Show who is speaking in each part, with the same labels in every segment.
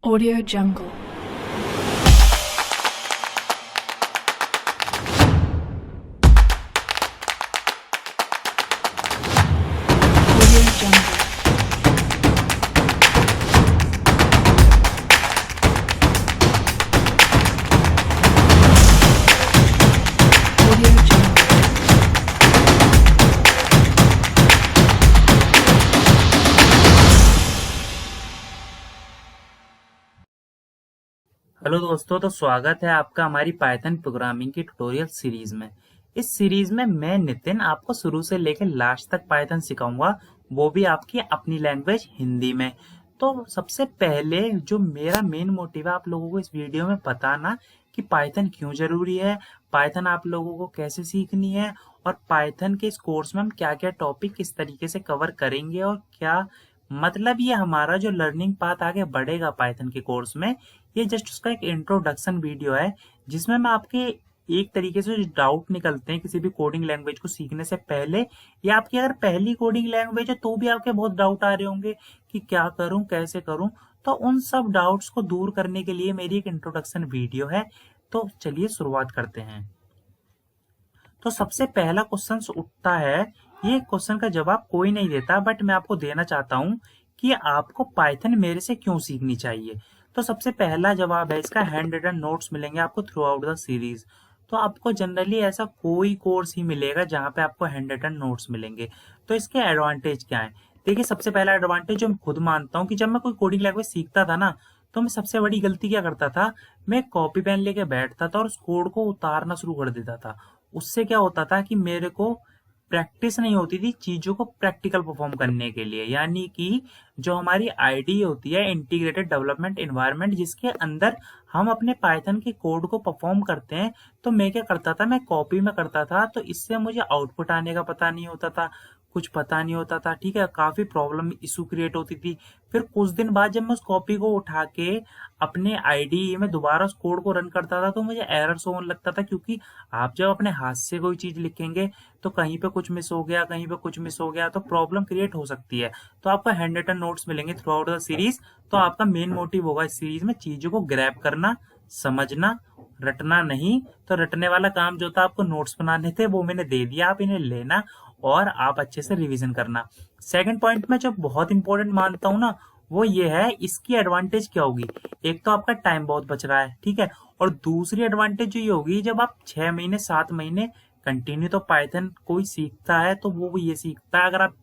Speaker 1: Audio Jungle. Audio Jungle. Audio Jungle.
Speaker 2: Hello दोस्तों, तो स्वागत है आपका हमारी पाइथन प्रोग्रामिंग की ट्यूटोरियल सीरीज में। इस सीरीज में मैं नितिन आपको शुरू से लेकर लास्ट तक पाइथन सिखाऊंगा, वो भी आपकी अपनी लैंग्वेज हिंदी में। तो सबसे पहले जो मेरा मेन मोटिव है आप लोगों को इस वीडियो में बताना कि पाइथन क्यों जरूरी है, पाइथन आप लोगों को कैसे सीखनी है, और पाइथन के इस कोर्स में हम क्या क्या टॉपिक किस तरीके से कवर करेंगे, और क्या मतलब ये हमारा जो लर्निंग पाथ आगे बढ़ेगा पाइथन के कोर्स में। ये जस्ट उसका एक इंट्रोडक्शन वीडियो है जिसमें मैं आपके एक तरीके से जो डाउट निकलते हैं किसी भी कोडिंग लैंग्वेज को सीखने से पहले, या आपकी अगर पहली कोडिंग लैंग्वेज है तो भी आपके बहुत डाउट आ रहे होंगे कि क्या करूं कैसे करूं। तो उन सब डाउट्स को दूर करने के लिए मेरी एक इंट्रोडक्शन वीडियो है। तो चलिए शुरुआत करते हैं। तो सबसे पहला क्वेश्चन उठता है, ये क्वेश्चन का जवाब कोई नहीं देता बट मैं आपको देना चाहता हूं कि आपको पाइथन मेरे से क्यों सीखनी चाहिए। तो सबसे पहला जवाब है इसका, हैंड रिटन नोट्स मिलेंगे आपको थ्रू आउट द सीरीज। तो आपको जनरली ऐसा कोई कोर्स ही मिलेगा जहां पे आपको हैंड रिटन नोट्स मिलेंगे। तो इसके एडवांटेज क्या है? देखिए, सबसे पहला एडवांटेज जो मैं खुद मानता हूँ कि जब मैं कोई कोडिंग लैंग्वेज सीखता था ना, तो मैं सबसे बड़ी गलती क्या करता था, मैं कॉपी पेन लेके बैठता था और उस कोड को उतारना शुरू कर देता था। उससे क्या होता था कि मेरे को प्रैक्टिस नहीं होती थी चीजों को प्रैक्टिकल परफॉर्म करने के लिए। यानी कि जो हमारी आईडी होती है, इंटीग्रेटेड डेवलपमेंट एनवायरनमेंट, जिसके अंदर हम अपने पाइथन के कोड को परफॉर्म करते हैं, तो मैं क्या करता था, मैं कॉपी में करता था। तो इससे मुझे आउटपुट आने का पता नहीं होता था, कुछ पता नहीं होता था। ठीक है, काफी प्रॉब्लम इशू क्रिएट होती थी। फिर कुछ दिन बाद जब मैं उस कॉपी को उठा के अपने आईडी में दोबारा उस कोड को रन करता था तो मुझे एरर होने लगता था, क्योंकि आप जब अपने हाथ से कोई चीज लिखेंगे तो कहीं पे कुछ मिस हो गया, कहीं पे कुछ मिस हो गया, तो प्रॉब्लम क्रिएट हो सकती है। तो आपको हैंड रिटन नोट्स मिलेंगे थ्रू आउट द सीरीज। तो आपका मेन मोटिव होगा इस सीरीज में चीजों को ग्रैब करना, समझना, रटना नहीं। तो रटने वाला काम जो था आपको नोट्स बनाने थे वो मैंने दे दिया, आप इन्हें लेना और आप अच्छे से रिवीजन करना। सेकंड पॉइंट में जो बहुत इंपॉर्टेंट मानता हूँ ना, वो ये है, इसकी एडवांटेज क्या होगी। एक तो आपका टाइम बहुत बच रहा है, ठीक है, और दूसरी एडवांटेज जो ये होगी, जब आप 6 महीने 7 महीने कंटिन्यू तो पाइथन कोई सीखता है तो वो ये सीखता है, अगर आप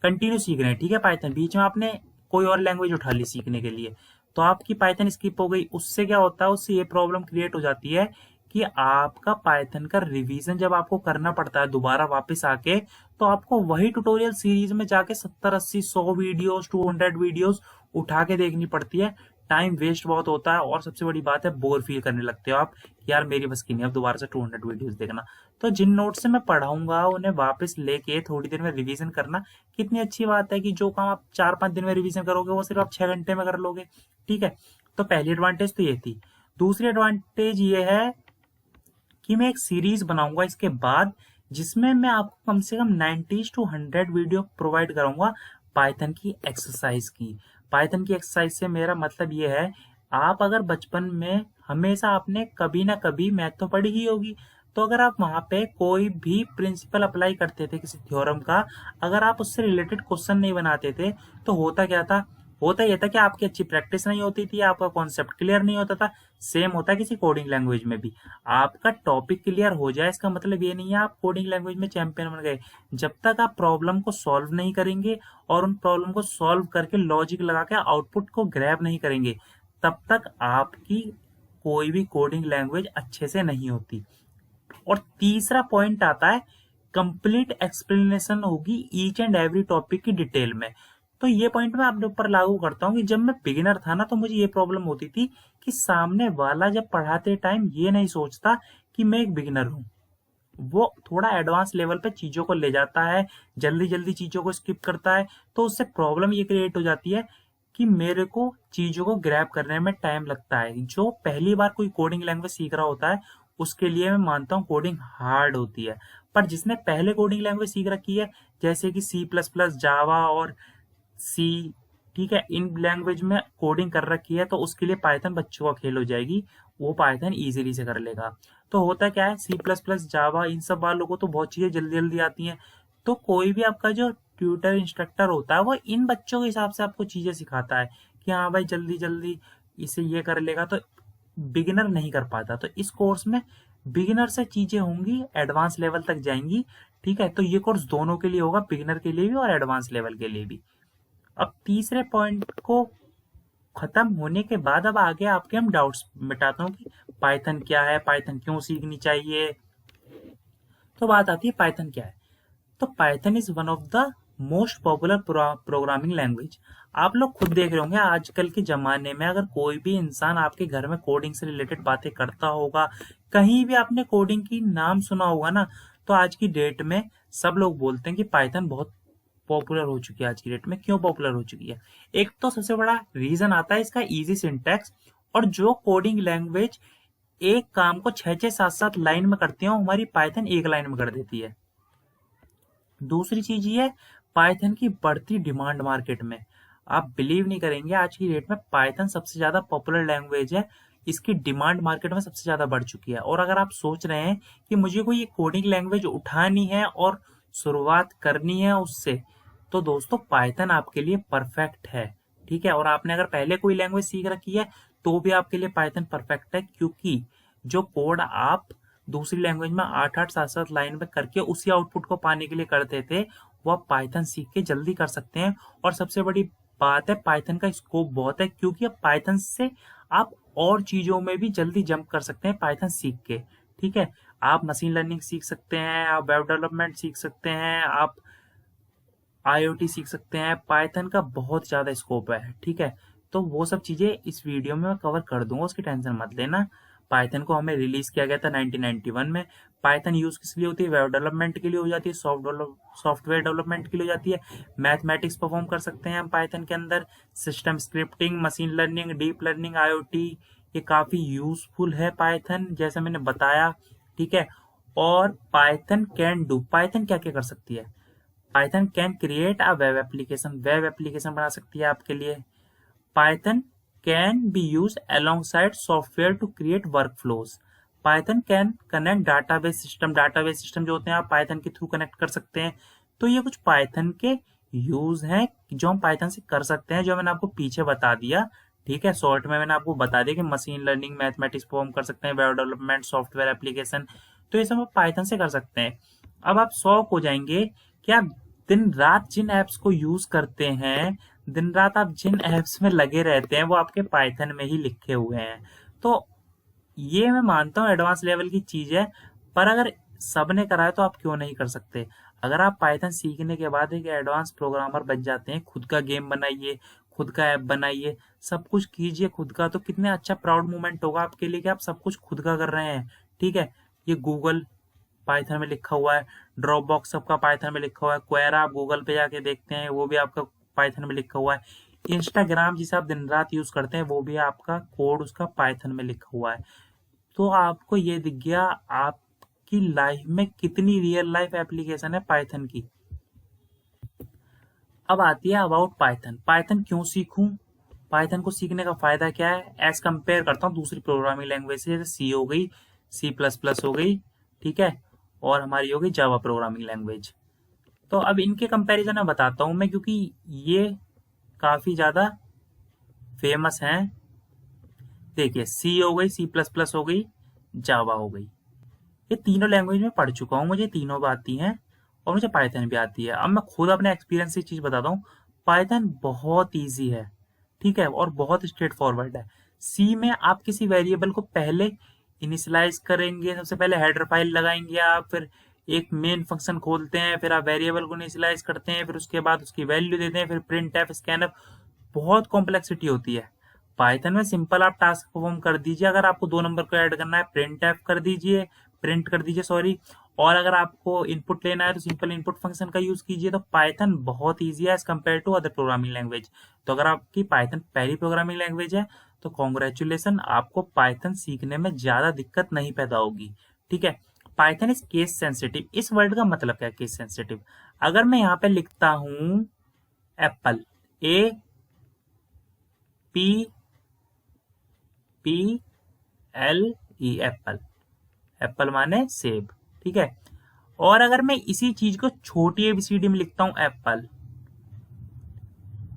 Speaker 2: कंटिन्यू सीख रहे हैं, ठीक है, पाइथन, बीच में आपने कोई और लैंग्वेज उठा ली सीखने के लिए, तो आपकी पाइथन स्किप हो गई। उससे क्या होता है, उससे ये प्रॉब्लम क्रिएट हो जाती है कि आपका पाइथन का रिवीजन जब आपको करना पड़ता है दोबारा वापस आके, तो आपको वही ट्यूटोरियल सीरीज में जाके 70 80 100 वीडियोस 200 वीडियोस उठा के देखनी पड़ती है। टाइम वेस्ट बहुत होता है, और सबसे बड़ी बात है, बोर फील करने लगते हो आप कि यार मेरी बस की नहीं अब दोबारा से 200 वीडियोस देखना। तो जिन नोट से मैं पढ़ाऊंगा उन्हें वापस लेके थोड़ी देर में रिवीजन करना, कितनी अच्छी बात है कि जो काम आप 4 5 दिन में रिवीजन करोगे वो सिर्फ आप 6 घंटे में कर लोगे। ठीक है, तो पहली एडवांटेज तो ये थी। दूसरी एडवांटेज ये है कि मैं एक सीरीज बनाऊंगा इसके बाद, जिसमें मैं आपको कम से कम 90 to 100 वीडियो प्रोवाइड करूंगा पाइथन की एक्सरसाइज की। पाइथन की एक्सरसाइज से मेरा मतलब ये है, आप अगर बचपन में हमेशा आपने कभी ना कभी मैथ तो पढ़ी ही होगी, तो अगर आप वहां पे कोई भी प्रिंसिपल अप्लाई करते थे किसी थ्योरम का, अगर आप उससे रिलेटेड क्वेश्चन नहीं बनाते थे, तो होता क्या था, होता यह था कि आपकी अच्छी प्रैक्टिस नहीं होती थी, आपका कॉन्सेप्ट क्लियर नहीं होता था। सेम होता है किसी कोडिंग लैंग्वेज में भी, आपका टॉपिक क्लियर हो जाए इसका मतलब ये नहीं है आप कोडिंग लैंग्वेज में चैंपियन बन गए। जब तक आप प्रॉब्लम को सॉल्व नहीं करेंगे और उन प्रॉब्लम को सॉल्व करके लॉजिक लगा के आउटपुट को ग्रैब नहीं करेंगे, तब तक आपकी कोई भी कोडिंग लैंग्वेज अच्छे से नहीं होती। और तीसरा पॉइंट आता है, कंप्लीट एक्सप्लेनेशन होगी ईच एंड एवरी टॉपिक की डिटेल में। तो ये पॉइंट मैं अपने ऊपर लागू करता हूँ कि जब मैं बिगिनर था ना, तो मुझे ये प्रॉब्लम होती थी कि सामने वाला जब पढ़ाते टाइम ये नहीं सोचता कि मैं एक बिगिनर हूँ, वो थोड़ा एडवांस लेवल पे चीजों को ले जाता है, जल्दी जल्दी चीजों को स्किप करता है। तो उससे प्रॉब्लम ये क्रिएट हो जाती है कि मेरे को चीजों को ग्रैब करने में टाइम लगता है। जो पहली बार कोई कोडिंग लैंग्वेज सीख रहा होता है उसके लिए मैं मानता हूँ कोडिंग हार्ड होती है, पर जिसने पहले कोडिंग लैंग्वेज सीख रखी है, जैसे कि C++, जावा और सी, ठीक है, इन लैंग्वेज में कोडिंग कर रखी है तो उसके लिए पाइथन बच्चों का खेल हो जाएगी, वो पाइथन इजीली से कर लेगा। तो होता क्या है, C++, जावा, इन सब वालों को तो बहुत चीजें जल्दी जल्दी आती हैं। तो कोई भी आपका जो ट्यूटर इंस्ट्रक्टर होता है वो इन बच्चों के हिसाब से आपको चीजें सिखाता है कि हाँ भाई जल्दी जल्दी इसे ये कर लेगा, तो बिगिनर नहीं कर पाता। तो इस कोर्स में बिगिनर से चीजें होंगी, एडवांस लेवल तक जाएंगी। ठीक है, तो ये कोर्स दोनों के लिए होगा, बिगिनर के लिए भी और एडवांस लेवल के लिए भी। अब तीसरे पॉइंट को खत्म होने के बाद अब आगे आपके हम डाउट्स मिटाता हूँ कि पाइथन क्या है, पाइथन क्यों सीखनी चाहिए। तो बात आती है पाइथन क्या है। तो Python is one of the most popular programming language. आप लोग खुद देख रहे होंगे आजकल के जमाने में अगर कोई भी इंसान आपके घर में कोडिंग से रिलेटेड बातें करता होगा, कहीं भी आपने कोडिंग की नाम सुना होगा ना, तो आज की डेट में सब लोग बोलते हैं कि पाइथन बहुत पॉपुलर हो चुकी है। आज की डेट में क्यों पॉपुलर हो चुकी है, एक तो सबसे बड़ा रीजन आता है इसका इजी सिंटैक्स, और जो कोडिंग लैंग्वेज एक काम को 6-6, 7-7 लाइन में करती है हमारी पाइथन एक लाइन में कर देती है। दूसरी चीज ये है पाइथन की बढ़ती डिमांड मार्केट में। आप बिलीव नहीं करेंगे, आज की डेट में पाइथन सबसे ज्यादा पॉपुलर लैंग्वेज है, इसकी डिमांड मार्केट में सबसे ज्यादा बढ़ चुकी है। और अगर आप सोच रहे हैं कि मुझे कोई कोडिंग लैंग्वेज उठानी है और शुरुआत करनी है उससे, तो दोस्तों पाइथन आपके लिए परफेक्ट है। ठीक है, और आपने अगर पहले कोई लैंग्वेज सीख रखी है तो भी आपके लिए पाइथन परफेक्ट है, क्योंकि जो कोड आप दूसरी लैंग्वेज में 8-8, 7-7 लाइन में करके उसी आउटपुट को पाने के लिए करते थे, वो आप पाइथन सीख के जल्दी कर सकते हैं। और सबसे बड़ी बात है पाइथन का स्कोप बहुत है, क्योंकि अब पाइथन से आप और चीजों में भी जल्दी जंप कर सकते हैं पाइथन सीख के। ठीक है, आप मशीन लर्निंग सीख सकते हैं, आप वेब डेवलपमेंट सीख सकते हैं, आप IoT सीख सकते हैं। पाइथन का बहुत ज्यादा स्कोप है। ठीक है, तो वो सब चीजें इस वीडियो में मैं कवर कर दूंगा, उसकी टेंशन मत लेना। पाइथन को हमें रिलीज किया गया था 1991 में। पाइथन यूज किस लिए होती है, वेब डेवलपमेंट के लिए हो जाती है, सॉफ्टवेयर डेवलपमेंट के लिए हो जाती है, मैथमेटिक्स परफॉर्म कर सकते हैं हम पाइथन के अंदर, system scripting, machine learning, deep learning, IoT, ये काफी यूजफुल है पाइथन, जैसे मैंने बताया। ठीक है, और पाइथन कैन डू, पाइथन क्या क्या कर सकती है, Python can create a web application, web application बना सकती है आपके लिए। Python can be use alongside software to create workflows. Python can connect database system, database system जो होते हैं आप पाइथन के थ्रू कनेक्ट कर सकते हैं। तो ये कुछ पाइथन के यूज हैं जो हम पाइथन से कर सकते हैं, जो मैंने आपको पीछे बता दिया। ठीक है, शॉर्ट में मैंने आपको बता दिया कि मशीन लर्निंग, मैथमेटिक्स परफॉर्म कर सकते हैं, वेब डेवलपमेंट, सॉफ्टवेयर एप्लीकेशन, तो ये सब आप पाइथन से कर सकते हैं। अब आप शौक हो जाएंगे कि आप दिन रात जिन एप्स को यूज करते हैं, दिन रात आप जिन एप्स में लगे रहते हैं, वो आपके पाइथन में ही लिखे हुए हैं। तो ये मैं मानता हूँ एडवांस लेवल की चीज है, पर अगर सबने करा है तो आप क्यों नहीं कर सकते। अगर आप पाइथन सीखने के बाद एक एडवांस प्रोग्रामर बन जाते हैं, खुद का गेम बनाइए, खुद का ऐप बनाइए, सब कुछ कीजिए खुद का, तो कितने अच्छा प्राउड मोमेंट होगा आपके लिए कि आप सब कुछ खुद का कर रहे हैं। ठीक है, ये गूगल पाइथन में लिखा हुआ है, ड्रॉप बॉक्स सबका पाइथन में लिखा हुआ है, क्वेरा आप गूगल पे जाके देखते हैं वो भी आपका पाइथन में लिखा हुआ है, इंस्टाग्राम जिसे आप दिन रात यूज करते हैं वो भी आपका कोड उसका पाइथन में लिखा हुआ है। तो आपको ये दिख गया आपकी लाइफ में कितनी रियल लाइफ एप्लीकेशन है पाइथन की। अब आती है अबाउट पाइथन, पाइथन क्यों सीखूं, पाइथन को सीखने का फायदा क्या है एज कंपेयर करता हूँ दूसरी प्रोग्रामिंग लैंग्वेज से, जैसे सी हो गई, C++ हो गई, ठीक है, और हमारी हो गई जावा प्रोग्रामिंग लैंग्वेज। तो अब इनके कंपैरिजन में बताता हूं मैं, क्योंकि ये काफी ज्यादा फेमस हैं। देखिए, सी हो गई, C++ हो गई, जावा हो गई, ये तीनों लैंग्वेज में पढ़ चुका हूँ, मुझे तीनों आती हैं और मुझे पाइथन भी आती है। अब मैं खुद अपने एक्सपीरियंस से चीज बताता हूँ, पाइथन बहुत ईजी है। ठीक है, और बहुत स्ट्रेट फॉरवर्ड है। सी में आप किसी वेरिएबल को पहले इनिशियलाइज करेंगे, सबसे पहले हेडर फाइल लगाएंगे आप, फिर एक मेन फंक्शन खोलते हैं, फिर आप वेरिएबल को इनिशियलाइज करते हैं, फिर उसके बाद उसकी वैल्यू देते हैं, फिर प्रिंट एफ, स्कैनफ, बहुत कॉम्प्लेक्सिटी होती है। पाइथन में सिंपल आप टास्क परफॉर्म कर दीजिए, अगर आपको 2 नंबर को ऐड करना है प्रिंट एफ कर दीजिए, प्रिंट कर दीजिए सॉरी, और अगर आपको इनपुट लेना है तो सिंपल इनपुट फंक्शन का यूज कीजिए। तो पाइथन बहुत ईजी है as compare to other programming language. तो अगर आपकी पाइथन पहली प्रोग्रामिंग लैंग्वेज है तो कॉन्ग्रेचुलेसन, आपको पाइथन सीखने में ज्यादा दिक्कत नहीं पैदा होगी। ठीक है, पाइथन इज केस सेंसिटिव। इस वर्ड का मतलब क्या है केस सेंसिटिव, अगर मैं यहाँ पे लिखता हूं एप्पल, Apple, एप्पल, एप्पल माने सेब, ठीक है। और अगर मैं इसी चीज को छोटी एबीसीडी में लिखता हूं एप्पल,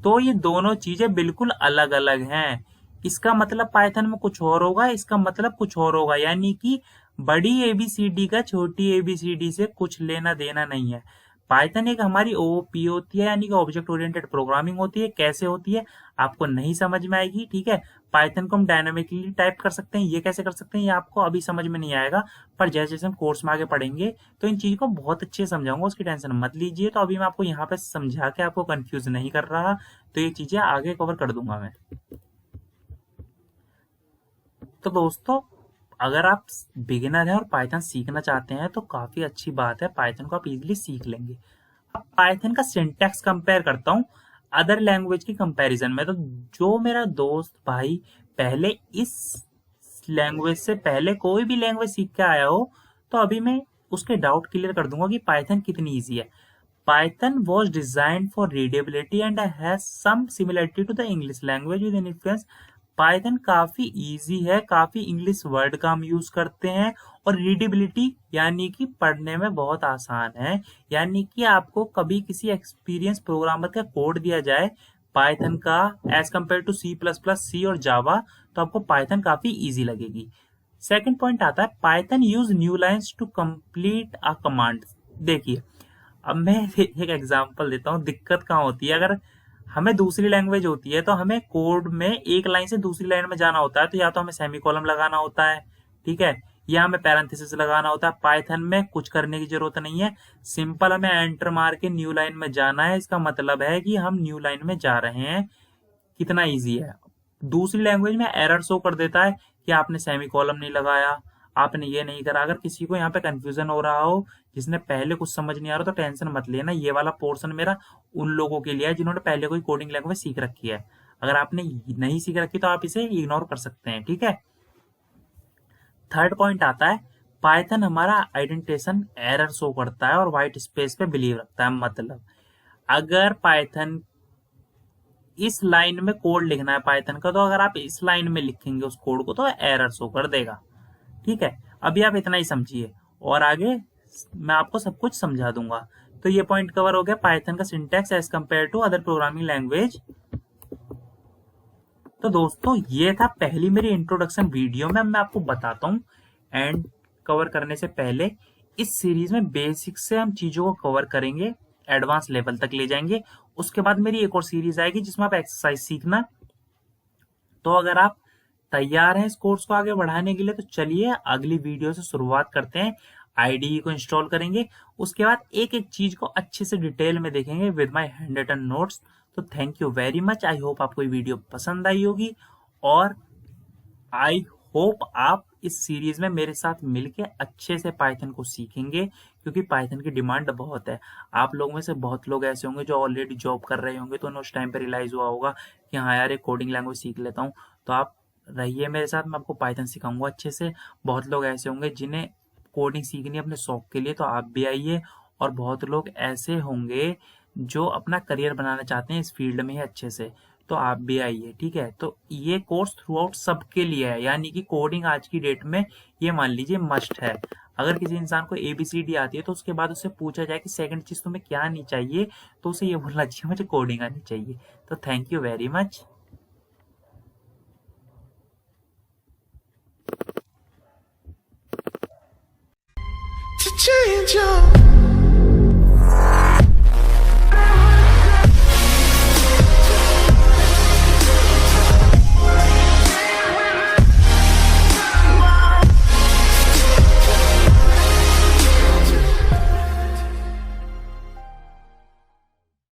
Speaker 2: तो ये दोनों चीजें बिल्कुल अलग अलग हैं। इसका मतलब पाइथन में कुछ और होगा, इसका मतलब कुछ और होगा, यानी कि बड़ी एबीसीडी का छोटी एबीसीडी से कुछ लेना देना नहीं है। पाइथन एक हमारी ओओपी होती है, यानी कि ऑब्जेक्ट ओरिएंटेड प्रोग्रामिंग होती है। कैसे होती है आपको नहीं समझ में आएगी, ठीक है। पाइथन को हम डायनामिकली टाइप कर सकते हैं, ये कैसे कर सकते हैं ये आपको अभी समझ में नहीं आएगा, पर जैसे जैसे हम कोर्स में आगे पढ़ेंगे तो इन चीजों को बहुत अच्छे से समझाऊंगा, उसकी टेंशन मत लीजिए। तो अभी मैं आपको यहाँ पे समझा के आपको कंफ्यूज नहीं कर रहा, तो ये चीजें आगे कवर कर दूंगा मैं। तो दोस्तों, अगर आप बिगिनर हैं और पाइथन सीखना चाहते हैं तो काफी अच्छी बात है, पाइथन को आप इजीली सीख लेंगे। अब पाइथन का सिंटैक्स कंपेयर करता हूँ अदर लैंग्वेज की कंपैरिजन में। तो जो मेरा दोस्त भाई पहले इस लैंग्वेज से पहले कोई भी लैंग्वेज सीख के आया हो, तो अभी मैं उसके डाउट क्लियर कर दूंगा कि पाइथन कितनी ईजी है। Python was designed for readability and has some similarity to the English language with an influence। Python काफी इजी है, काफी इंग्लिश वर्ड का हम यूज करते हैं, और रीडेबिलिटी यानी कि पढ़ने में बहुत आसान है। यानी कि आपको कभी किसी एक्सपीरियंस प्रोग्रामर का कोड दिया जाए पाइथन का एज कम्पेयर टू सी और जावा, तो आपको पाइथन काफी इजी लगेगी। सेकंड पॉइंट आता है Python use new lines to complete a command. देखिए, अब मैं एक एग्जांपल देता हूँ दिक्कत कहाँ होती है। अगर हमें दूसरी लैंग्वेज होती है तो हमें कोड में एक लाइन से दूसरी लाइन में जाना होता है, तो या तो हमें सेमीकोलन लगाना होता है, ठीक है, या हमें पैरेंथेसिस लगाना होता है। पाइथन में कुछ करने की जरूरत नहीं है, सिंपल हमें एंटर मार के न्यू लाइन में जाना है। इसका मतलब है कि हम न्यू लाइन में जा रहे हैं, कितना ईजी है। दूसरी लैंग्वेज में एरर शो कर देता है कि आपने सेमीकोलन नहीं लगाया, आपने ये नहीं करा। अगर किसी को यहाँ पे कंफ्यूजन हो रहा हो, जिसने पहले कुछ समझ नहीं आ रहा, तो टेंशन मत लेना, ये वाला पोर्शन मेरा उन लोगों के लिए है जिन्होंने पहले कोई कोडिंग लैंग्वेज सीख रखी है। अगर आपने नहीं सीख रखी तो आप इसे इग्नोर कर सकते हैं, ठीक है। थर्ड पॉइंट आता है पाइथन हमारा आइडेंटिफिकेशन एरर शो करता है और व्हाइट स्पेस पे बिलीव रखता है। मतलब अगर पाइथन इस लाइन में कोड लिखना है पाइथन का, तो अगर आप इस लाइन में लिखेंगे उस कोड को तो एरर शो कर देगा, ठीक है। अभी आप इतना ही समझिए और आगे मैं आपको सब कुछ समझा दूंगा। तो ये पॉइंट कवर हो गया पाइथन का syntax as compare to other programming language. तो दोस्तों, ये था पहली मेरी इंट्रोडक्शन वीडियो में। मैं आपको बताता हूँ एंड कवर करने से पहले इस सीरीज में बेसिक से हम चीजों को कवर करेंगे, एडवांस लेवल तक ले जाएंगे। उसके बाद मेरी एक और सीरीज आएगी जिसमें आप एक्सरसाइज सीखना। तो अगर आप तैयार हैं इस कोर्स को आगे बढ़ाने के लिए, तो चलिए अगली वीडियो से शुरुआत करते हैं। आईडीई को इंस्टॉल करेंगे, उसके बाद एक एक चीज को अच्छे से डिटेल में देखेंगे with my handwritten notes. तो thank you very much. I hope आपको ये वीडियो पसंद आई होगी, और आई होप आप इस सीरीज में मेरे साथ मिलके अच्छे से पाइथन को सीखेंगे, क्योंकि पाइथन की डिमांड बहुत है। आप लोगों में से बहुत लोग ऐसे होंगे जो ऑलरेडी जॉब कर रहे होंगे, तो उन्हें उस टाइम पे रियलाइज हुआ होगा कि हाँ यार, एक कोडिंग लैंग्वेज सीख लेता हूँ। तो आप रहिए मेरे साथ, मैं आपको पाइथन सिखाऊंगा अच्छे से। बहुत लोग ऐसे होंगे जिन्हें कोडिंग सीखनी है अपने शौक के लिए, तो आप भी आइए। और बहुत लोग ऐसे होंगे जो अपना करियर बनाना चाहते हैं इस फील्ड में ही अच्छे से, तो आप भी आइए, ठीक है। तो ये कोर्स थ्रू आउट सबके लिए है, यानी कि कोडिंग आज की डेट में ये मान लीजिए मस्ट है। अगर किसी इंसान को ABCD आती है तो उसके बाद उससे पूछा जाए कि सेकंड चीज तुम्हें क्या आनी चाहिए, तो उसे ये बोलना चाहिए मुझे कोडिंग आनी चाहिए। तो thank you very much.
Speaker 3: to change your